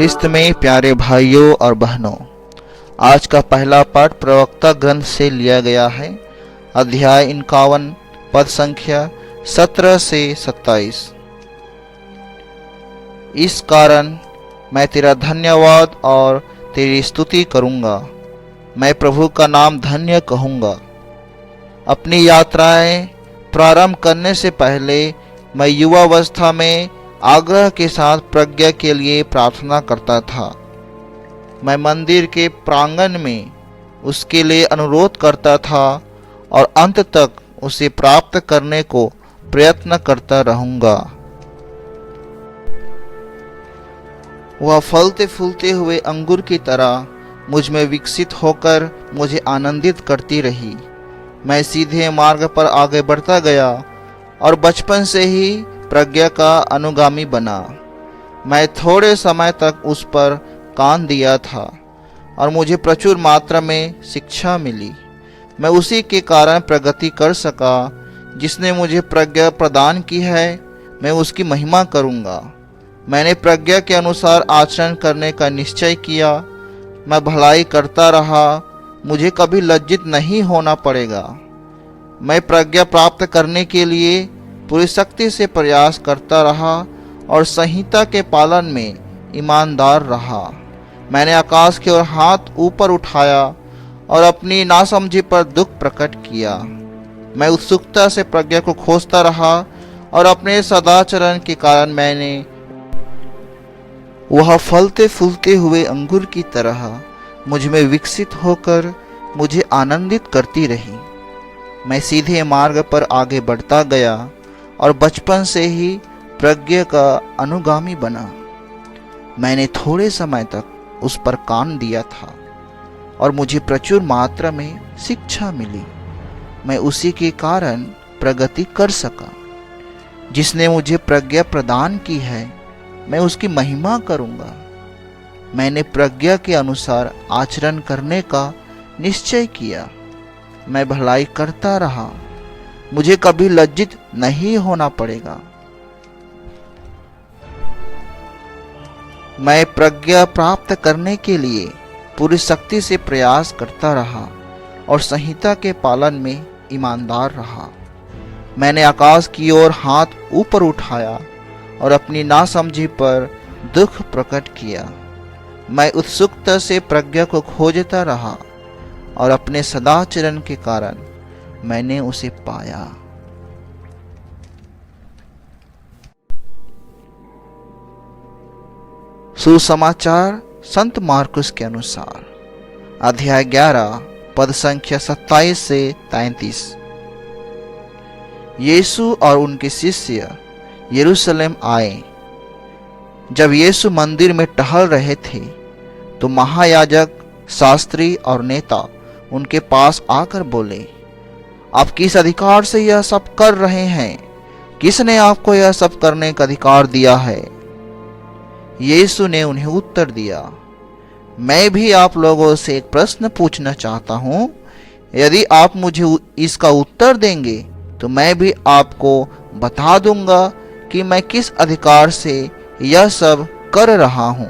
ख्रिस्त में प्यारे भाइयों और बहनों, आज का पहला पाठ प्रवक्ता ग्रंथ से लिया गया है। अध्याय 51 पद संख्या 17 से 27। इस कारण मैं तेरा धन्यवाद और तेरी स्तुति करूंगा, मैं प्रभु का नाम धन्य कहूंगा। अपनी यात्राएं प्रारंभ करने से पहले मैं युवावस्था में आग्रह के साथ प्रज्ञा के लिए प्रार्थना करता था। मैं मंदिर के प्रांगण में उसके लिए अनुरोध करता था और अंत तक उसे प्राप्त करने को प्रयत्न करता रहूंगा। वह फलते फूलते हुए अंगूर की तरह मुझ में विकसित होकर मुझे आनंदित करती रही। मैं सीधे मार्ग पर आगे बढ़ता गया और बचपन से ही प्रज्ञा का अनुगामी बना। मैं थोड़े समय तक उस पर कान दिया था और मुझे प्रचुर मात्रा में शिक्षा मिली। मैं उसी के कारण प्रगति कर सका जिसने मुझे प्रज्ञा प्रदान की है। मैं उसकी महिमा करूंगा। मैंने प्रज्ञा के अनुसार आचरण करने का निश्चय किया। मैं भलाई करता रहा, मुझे कभी लज्जित नहीं होना पड़ेगा। मैं प्रज्ञा प्राप्त करने के लिए पूरी शक्ति से प्रयास करता रहा और संहिता के पालन में ईमानदार रहा। मैंने आकाश की ओर हाथ ऊपर उठाया और अपनी नासमझी पर दुख प्रकट किया। मैं उत्सुकता से प्रज्ञा को खोजता रहा और अपने सदाचरण के कारण मैंने वह फलते फूलते हुए अंगूर की तरह मुझ में विकसित होकर मुझे आनंदित करती रही। मैं सीधे मार्ग पर आगे बढ़ता गया और बचपन से ही प्रज्ञा का अनुगामी बना। मैंने थोड़े समय तक उस पर कान दिया था और मुझे प्रचुर मात्रा में शिक्षा मिली। मैं उसी के कारण प्रगति कर सका जिसने मुझे प्रज्ञा प्रदान की है। मैं उसकी महिमा करूंगा। मैंने प्रज्ञा के अनुसार आचरण करने का निश्चय किया। मैं भलाई करता रहा, मुझे कभी लज्जित नहीं होना पड़ेगा। मैं प्रज्ञा प्राप्त करने के लिए पूरी शक्ति से प्रयास करता रहा और संहिता के पालन में ईमानदार रहा। मैंने आकाश की ओर हाथ ऊपर उठाया और अपनी नासमझी पर दुख प्रकट किया। मैं उत्सुकता से प्रज्ञा को खोजता रहा और अपने सदाचरण के कारण मैंने उसे पाया। सुसमाचार संत मार्कुस के अनुसार अध्याय 11 पद संख्या 27 से 33। यीशु और उनके शिष्य यरूशलेम आए। जब यीशु मंदिर में टहल रहे थे तो महायाजक, शास्त्री और नेता उनके पास आकर बोले, आप किस अधिकार से यह सब कर रहे हैं? किसने आपको यह सब करने का अधिकार दिया है? यीशु ने उन्हें उत्तर दिया, मैं भी आप लोगों से एक प्रश्न पूछना चाहता हूं। यदि आप मुझे इसका उत्तर देंगे तो मैं भी आपको बता दूंगा कि मैं किस अधिकार से यह सब कर रहा हूं।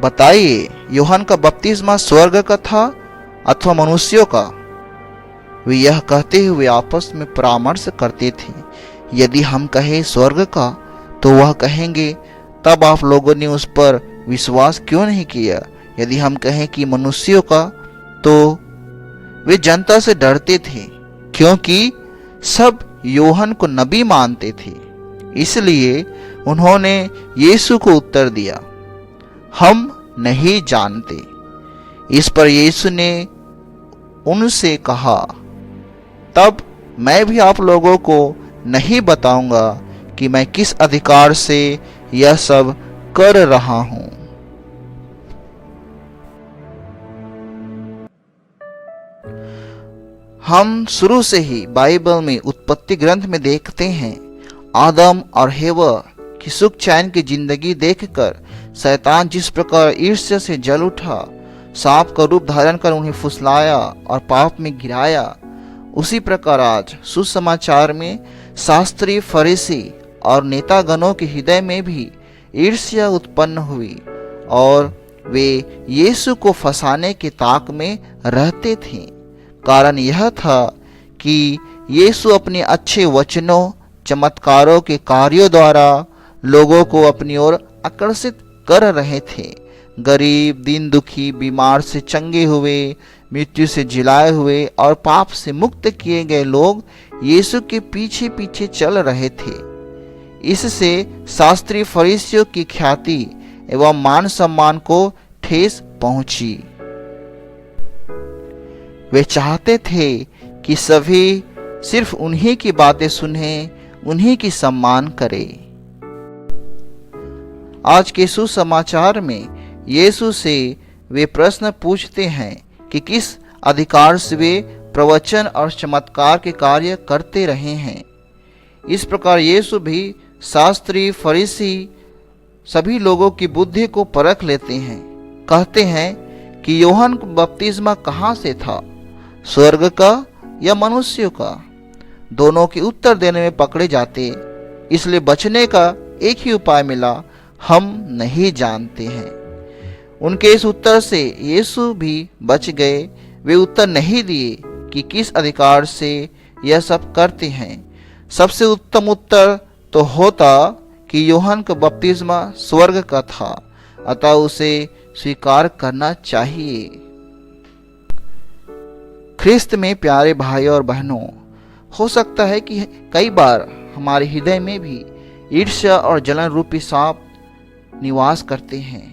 बताइए, यूहन्ना का बपतिस्मा स्वर्ग का था अथवा मनुष्यों का? वे यह कहते हुए आपस में परामर्श करते थे। यदि हम कहें स्वर्ग का तो वह कहेंगे, तब आप लोगों ने उस पर विश्वास क्यों नहीं किया? यदि हम कहें कि मनुष्यों का, तो वे जनता से डरते थे क्योंकि सब यूहन्ना को नबी मानते थे। इसलिए उन्होंने यीशु को उत्तर दिया, हम नहीं जानते। इस पर यीशु ने उनसे कहा, तब मैं भी आप लोगों को नहीं बताऊंगा कि मैं किस अधिकार से यह सब कर रहा हूं। हम शुरू से ही बाइबल में उत्पत्ति ग्रंथ में देखते हैं, आदम और हेवा की सुख चैन की जिंदगी देखकर शैतान जिस प्रकार ईर्ष्या से जल उठा, सांप का रूप धारण कर उन्हें फुसलाया और पाप में गिराया, उसी प्रकार आज सुसमाचार में शास्त्री, फरीसी और नेतागणों के हृदय में भी ईर्ष्या उत्पन्न हुई और वे यीशु को फंसाने के ताक में रहते थे। कारण यह था कि यीशु अपने अच्छे वचनों, चमत्कारों के कार्यों द्वारा लोगों को अपनी ओर आकर्षित कर रहे थे। गरीब, दीन दुखी, बीमार से चंगे हुए, मृत्यु से जिलाए हुए और पाप से मुक्त किए गए लोग यीशु के पीछे पीछे चल रहे थे। इससे शास्त्री फरीसियों की ख्याति एवं मान सम्मान को ठेस पहुंची। वे चाहते थे कि सभी सिर्फ उन्हीं की बातें सुने, उन्हीं की सम्मान करें। आज के सुसमाचार में यीशु से वे प्रश्न पूछते हैं कि किस अधिकार से वे प्रवचन और चमत्कार के कार्य करते रहे हैं। इस प्रकार यीशु भी शास्त्री, फरीसी सभी लोगों की बुद्धि को परख लेते हैं। कहते हैं कि यूहन्ना का बपतिस्मा कहाँ से था, स्वर्ग का या मनुष्यों का? दोनों के उत्तर देने में पकड़े जाते, इसलिए बचने का एक ही उपाय मिला, हम नहीं जानते हैं। उनके इस उत्तर से यीशु भी बच गए। वे उत्तर नहीं दिए कि किस अधिकार से यह सब करते हैं। सबसे उत्तम उत्तर तो होता कि यूहन्ना का बपतिस्मा स्वर्ग का था, अतः उसे स्वीकार करना चाहिए। ख्रिस्त में प्यारे भाई और बहनों, हो सकता है कि कई बार हमारे हृदय में भी ईर्ष्या और जलन रूपी सांप निवास करते हैं।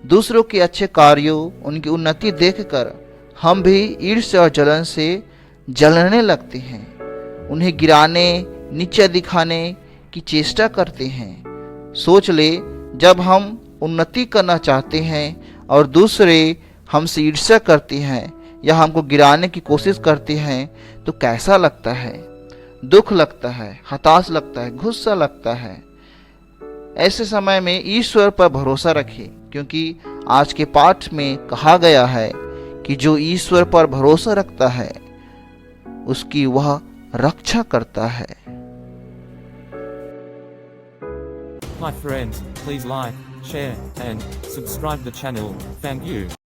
दूसरों के अच्छे कार्यों, उनकी उन्नति देखकर हम भी ईर्ष्या और जलन से जलने लगते हैं। उन्हें गिराने, नीचे दिखाने की चेष्टा करते हैं। सोच ले, जब हम उन्नति करना चाहते हैं और दूसरे हमसे ईर्ष्या करते हैं या हमको गिराने की कोशिश करते हैं तो कैसा लगता है? दुख लगता है, हताश लगता है, गुस्सा लगता है। ऐसे समय में ईश्वर पर भरोसा रखें, क्योंकि आज के पाठ में कहा गया है कि जो ईश्वर पर भरोसा रखता है उसकी वह रक्षा करता है। Hi friends, please like, share and subscribe the channel. Thank you.